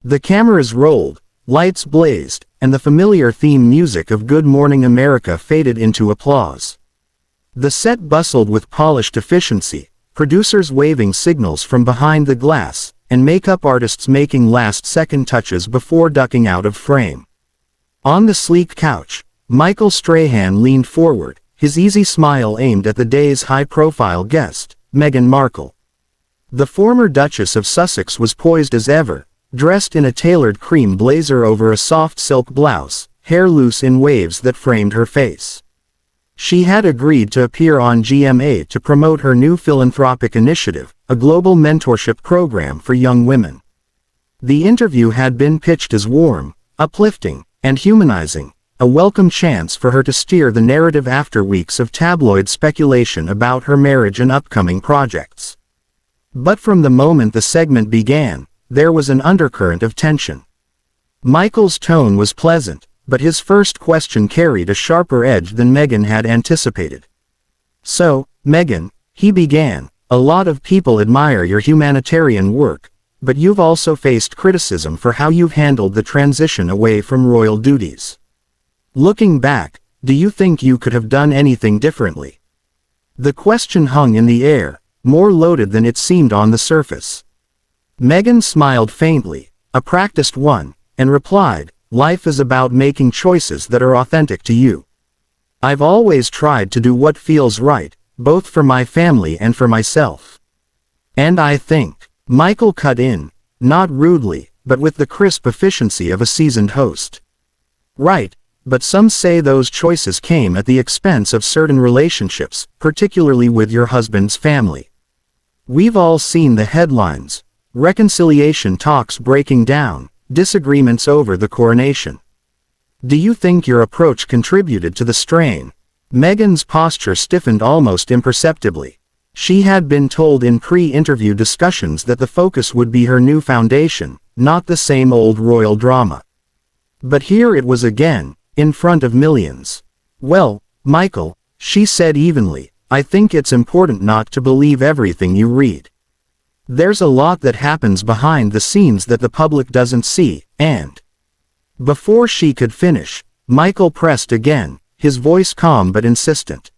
The cameras rolled, lights blazed, and the familiar theme music of Good Morning America faded into applause. The set bustled with polished efficiency, producers waving signals from behind the glass, and makeup artists making last-second touches before ducking out of frame. On the sleek couch, Michael Strahan leaned forward, his easy smile aimed at the day's high-profile guest, Meghan Markle. The former Duchess of Sussex was poised as ever, dressed in a tailored cream blazer over a soft silk blouse, hair loose in waves that framed her face. She had agreed to appear on GMA to promote her new philanthropic initiative, a global mentorship program for young women. The interview had been pitched as warm, uplifting, and humanizing, a welcome chance for her to steer the narrative after weeks of tabloid speculation about her marriage and upcoming projects. But from the moment the segment began, there was an undercurrent of tension. Michael's tone was pleasant, but his first question carried a sharper edge than Meghan had anticipated. "So, Meghan," he began, "a lot of people admire your humanitarian work, but you've also faced criticism for how you've handled the transition away from royal duties. Looking back, do you think you could have done anything differently?" The question hung in the air, more loaded than it seemed on the surface. Meghan smiled faintly, a practiced one, and replied, "Life is about making choices that are authentic to you. I've always tried to do what feels right, both for my family and for myself. And I think," Michael cut in, not rudely, but with the crisp efficiency of a seasoned host. "Right, but some say those choices came at the expense of certain relationships, particularly with your husband's family. We've all seen the headlines. Reconciliation talks breaking down, disagreements over the coronation. Do you think your approach contributed to the strain?" Meghan's posture stiffened almost imperceptibly. She had been told in pre-interview discussions that the focus would be her new foundation, not the same old royal drama. But here it was again, in front of millions. "Well, Michael," she said evenly, "I think it's important not to believe everything you read. There's a lot that happens behind the scenes that the public doesn't see, and..." Before she could finish, Michael pressed again, his voice calm but insistent.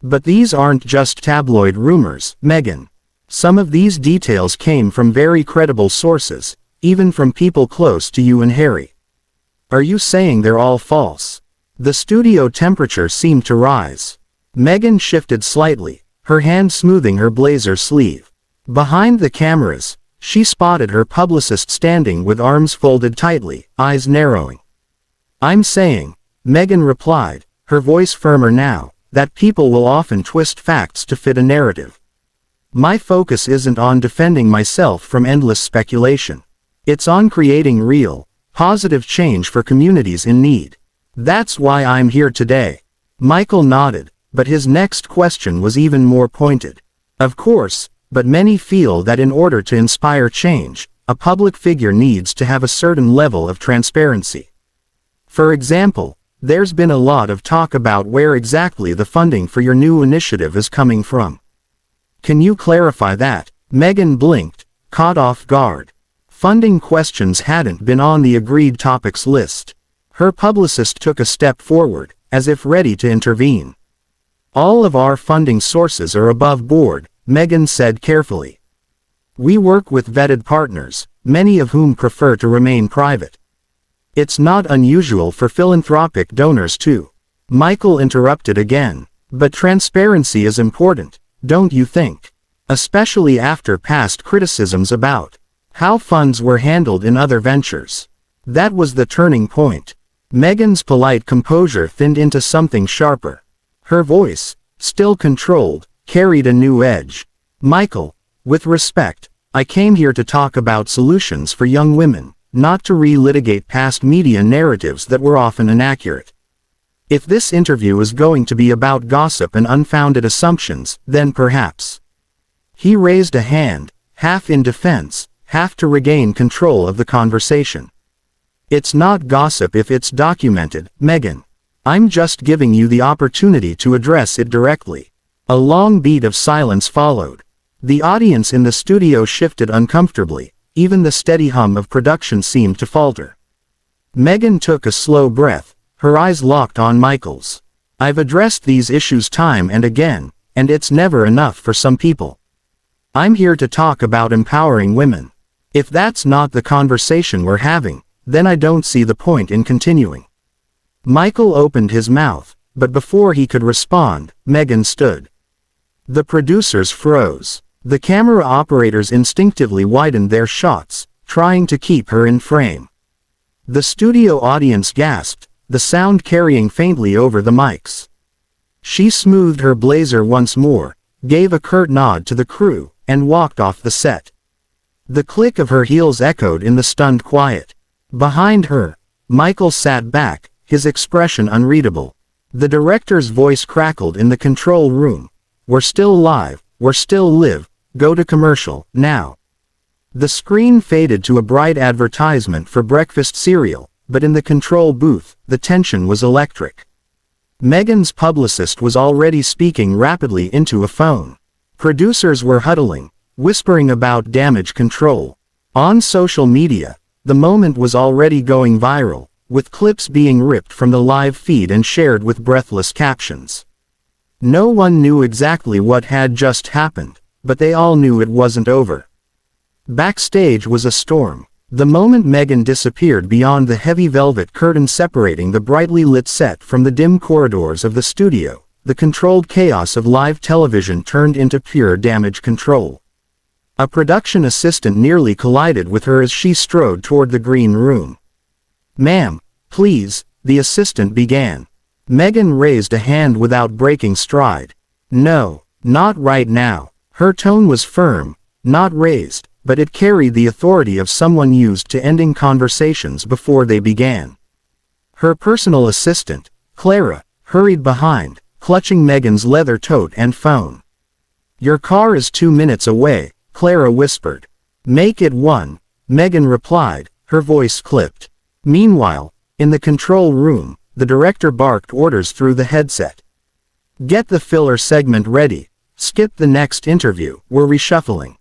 "But these aren't just tabloid rumors, Meghan. Some of these details came from very credible sources, even from people close to you and Harry. Are you saying they're all false?" The studio temperature seemed to rise. Meghan shifted slightly, her hand smoothing her blazer sleeve. Behind the cameras, she spotted her publicist standing with arms folded tightly, eyes narrowing. "I'm saying," Meghan replied, her voice firmer now, "that people will often twist facts to fit a narrative. My focus isn't on defending myself from endless speculation. It's on creating real, positive change for communities in need. That's why I'm here today." Michael nodded, but his next question was even more pointed. "Of course, but many feel that in order to inspire change, a public figure needs to have a certain level of transparency. For example, there's been a lot of talk about where exactly the funding for your new initiative is coming from. Can you clarify that?" Meghan blinked, caught off guard. Funding questions hadn't been on the agreed topics list. Her publicist took a step forward, as if ready to intervene. "All of our funding sources are above board," Meghan said carefully. "We work with vetted partners, many of whom prefer to remain private. It's not unusual for philanthropic donors to..." Michael interrupted again. "But transparency is important, don't you think? Especially after past criticisms about how funds were handled in other ventures." That was the turning point. Meghan's polite composure thinned into something sharper. Her voice, still controlled, carried a new edge. "Michael, with respect, I came here to talk about solutions for young women, not to relitigate past media narratives that were often inaccurate. If this interview is going to be about gossip and unfounded assumptions, then perhaps..." He raised a hand, half in defense, half to regain control of the conversation. "It's not gossip if it's documented, Meghan. I'm just giving you the opportunity to address it directly." A long beat of silence followed. The audience in the studio shifted uncomfortably, even the steady hum of production seemed to falter. Meghan took a slow breath, her eyes locked on Michael's. I've addressed these issues time and again, and it's never enough for some people. I'm here to talk about empowering women. If that's not the conversation we're having, then I don't see the point in continuing. Michael opened his mouth, but before he could respond, Meghan stood. The producers froze. The camera operators instinctively widened their shots, trying to keep her in frame. The studio audience gasped, the sound carrying faintly over the mics. She smoothed her blazer once more, gave a curt nod to the crew, and walked off the set. The click of her heels echoed in the stunned quiet. Behind her, Michael sat back, his expression unreadable. The director's voice crackled in the control room. We're still live, we're still live, go to commercial, now. The screen faded to a bright advertisement for breakfast cereal, but in the control booth, the tension was electric. Meghan's publicist was already speaking rapidly into a phone. Producers were huddling, whispering about damage control. On social media, the moment was already going viral, with clips being ripped from the live feed and shared with breathless captions. No one knew exactly what had just happened, but they all knew it wasn't over. Backstage was a storm. The moment Meghan disappeared beyond the heavy velvet curtain separating the brightly lit set from the dim corridors of the studio, the controlled chaos of live television turned into pure damage control. A production assistant nearly collided with her as she strode toward the green room. "Ma'am, please," the assistant began. Meghan raised a hand without breaking stride. "No, not right now." Her tone was firm, not raised, but it carried the authority of someone used to ending conversations before they began. Her personal assistant, Clara, hurried behind, clutching Meghan's leather tote and phone. "Your car is 2 minutes away," Clara whispered. "Make it 1, Meghan replied, her voice clipped. Meanwhile, in the control room, the director barked orders through the headset. "Get the filler segment ready. Skip the next interview, we're reshuffling."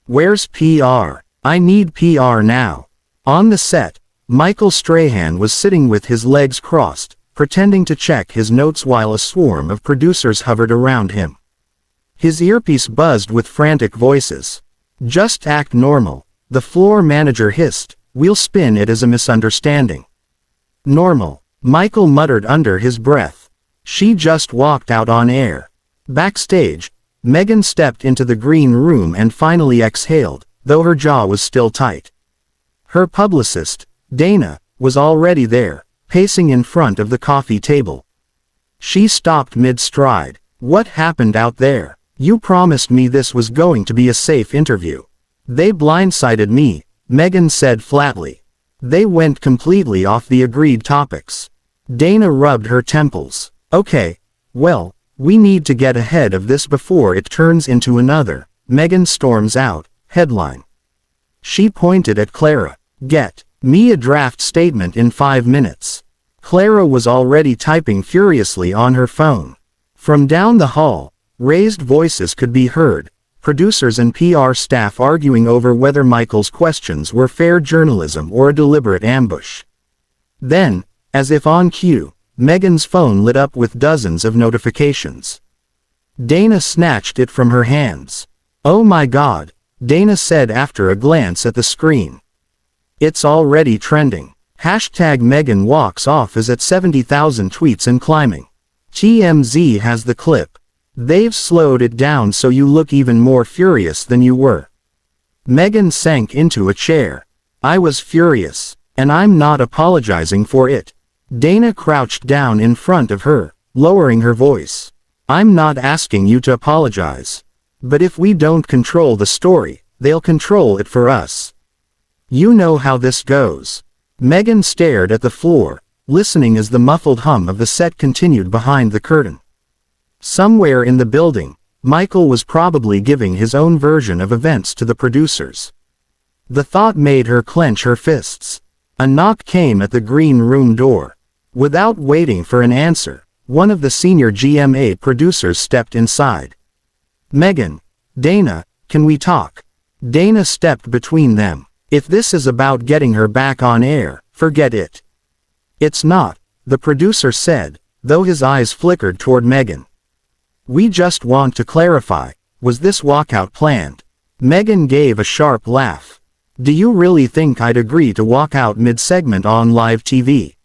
"Where's PR? I need PR now." On the set, Michael Strahan was sitting with his legs crossed, pretending to check his notes while a swarm of producers hovered around him. His earpiece buzzed with frantic voices. "Just act normal," the floor manager hissed. "We'll spin it as a misunderstanding." "Normal," Michael muttered under his breath. She just walked out on air. Backstage, Meghan stepped into the green room and finally exhaled, though her jaw was still tight. Her publicist, Dana, was already there, pacing in front of the coffee table. She stopped mid-stride. "What happened out there? You promised me this was going to be a safe interview." "They blindsided me," Meghan said flatly. "They went completely off the agreed topics." Dana rubbed her temples. "Okay, well, we need to get ahead of this before it turns into another." Meghan storms out, headline. She pointed at Clara. "Get me a draft statement in 5 minutes." Clara was already typing furiously on her phone. From down the hall, raised voices could be heard, producers and PR staff arguing over whether Michael's questions were fair journalism or a deliberate ambush. Then, as if on cue, Meghan's phone lit up with dozens of notifications. Dana snatched it from her hands. "Oh my God," Dana said after a glance at the screen. "It's already trending. Hashtag Meghan walks off is at 70,000 tweets and climbing. TMZ has the clip. They've slowed it down so you look even more furious than you were." Meghan sank into a chair. "I was furious, and I'm not apologizing for it." Dana crouched down in front of her, lowering her voice. "I'm not asking you to apologize. But if we don't control the story, they'll control it for us. You know how this goes." Meghan stared at the floor, listening as the muffled hum of the set continued behind the curtain. Somewhere in the building, Michael was probably giving his own version of events to the producers. The thought made her clench her fists. A knock came at the green room door. Without waiting for an answer, one of the senior GMA producers stepped inside. "Meghan, Dana, can we talk?" Dana stepped between them. If this is about getting her back on air, forget it. It's not, the producer said, though his eyes flickered toward Meghan. We just want to clarify, was this walkout planned? Meghan gave a sharp laugh. Do you really think I'd agree to walk out mid-segment on live TV?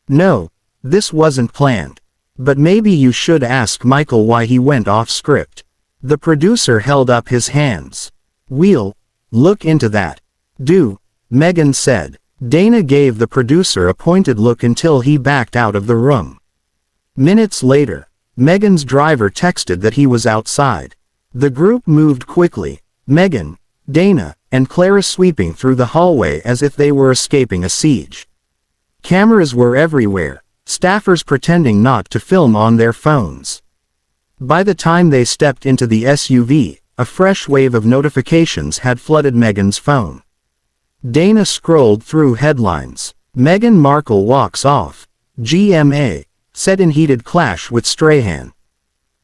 No, this wasn't planned. But maybe you should ask Michael why he went off script. The producer held up his hands. We'll look into that. Meghan said. Dana gave the producer a pointed look until he backed out of the room. Minutes later, Meghan's driver texted that he was outside. The group moved quickly, Meghan, Dana, and Clara sweeping through the hallway as if they were escaping a siege. Cameras were everywhere, staffers pretending not to film on their phones. By the time they stepped into the SUV, a fresh wave of notifications had flooded Meghan's phone. Dana scrolled through headlines. Meghan Markle walks off. GMA, set in heated clash with Strahan.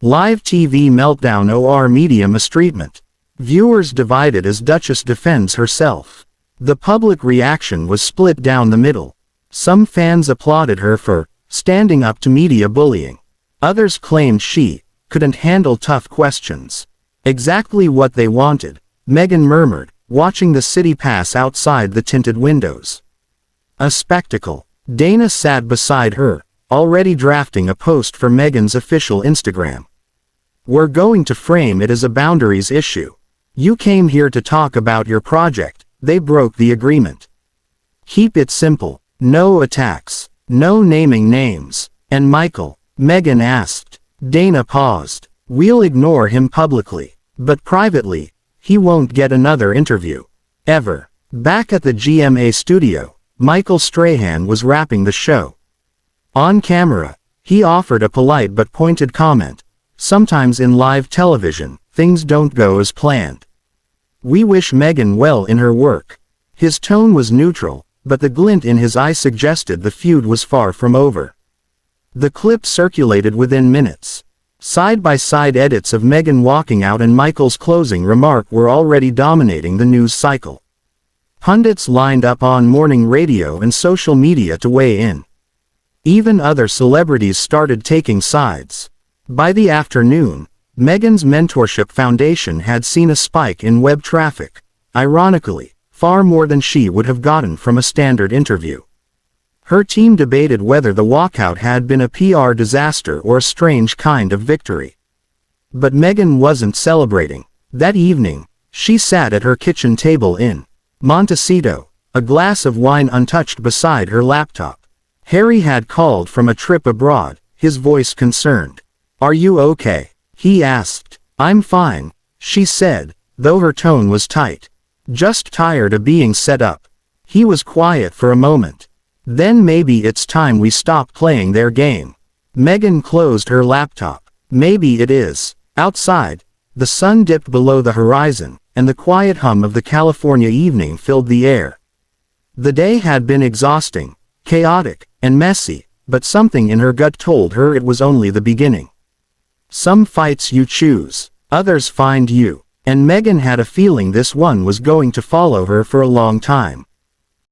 Live TV meltdown or media mistreatment. Viewers divided as Duchess defends herself. The public reaction was split down the middle. Some fans applauded her for standing up to media bullying. Others claimed she couldn't handle tough questions. Exactly what they wanted, Meghan murmured, watching the city pass outside the tinted windows. A spectacle. Dana sat beside her, already drafting a post for Meghan's official Instagram. We're going to frame it as a boundaries issue. You came here to talk about your project, they broke the agreement. Keep it simple, no attacks, no naming names. And Michael? Meghan asked. Dana paused. We'll ignore him publicly, but privately, he won't get another interview. Ever. Back at the GMA studio, Michael Strahan was wrapping the show. On camera, he offered a polite but pointed comment. Sometimes in live television, things don't go as planned. We wish Meghan well in her work. His tone was neutral, but the glint in his eye suggested the feud was far from over. The clip circulated within minutes. Side-by-side edits of Meghan walking out and Michael's closing remark were already dominating the news cycle. Pundits lined up on morning radio and social media to weigh in. Even other celebrities started taking sides. By the afternoon, Meghan's mentorship foundation had seen a spike in web traffic, ironically, far more than she would have gotten from a standard interview. Her team debated whether the walkout had been a PR disaster or a strange kind of victory. But Meghan wasn't celebrating. That evening, she sat at her kitchen table in Montecito, a glass of wine untouched beside her laptop. Harry had called from a trip abroad, his voice concerned. Are you okay? He asked. I'm fine, she said, though her tone was tight. Just tired of being set up. He was quiet for a moment. Then maybe it's time we stop playing their game. Meghan closed her laptop. Maybe it is. Outside, the sun dipped below the horizon, and the quiet hum of the California evening filled the air. The day had been exhausting, chaotic, and messy, but something in her gut told her it was only the beginning. Some fights you choose, others find you, and Meghan had a feeling this one was going to follow her for a long time.